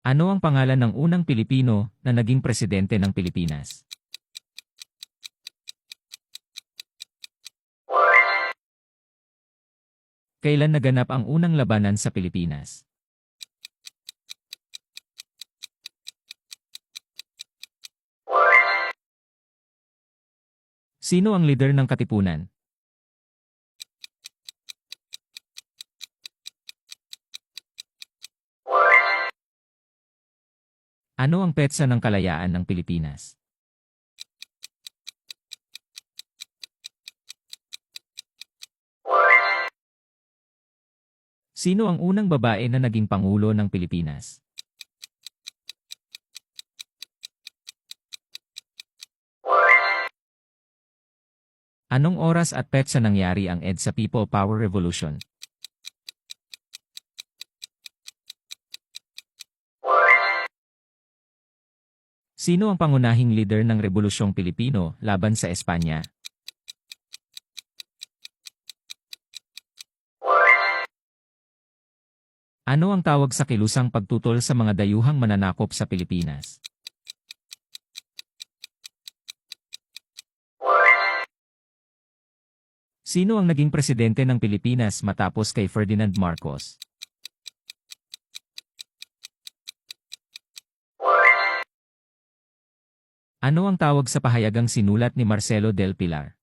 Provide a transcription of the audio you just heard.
Ano ang pangalan ng unang Pilipino na naging presidente ng Pilipinas? Kailan naganap ang unang labanan sa Pilipinas? Sino ang lider ng Katipunan? Ano ang petsa ng kalayaan ng Pilipinas? Sino ang unang babae na naging Pangulo ng Pilipinas? Anong oras at petsa nangyari ang EDSA People Power Revolution? Sino ang pangunahing leader ng Rebolusyong Pilipino laban sa Espanya? Ano ang tawag sa kilusang pagtutol sa mga dayuhang mananakop sa Pilipinas? Sino ang naging presidente ng Pilipinas matapos kay Ferdinand Marcos? Ano ang tawag sa pahayagang sinulat ni Marcelo del Pilar?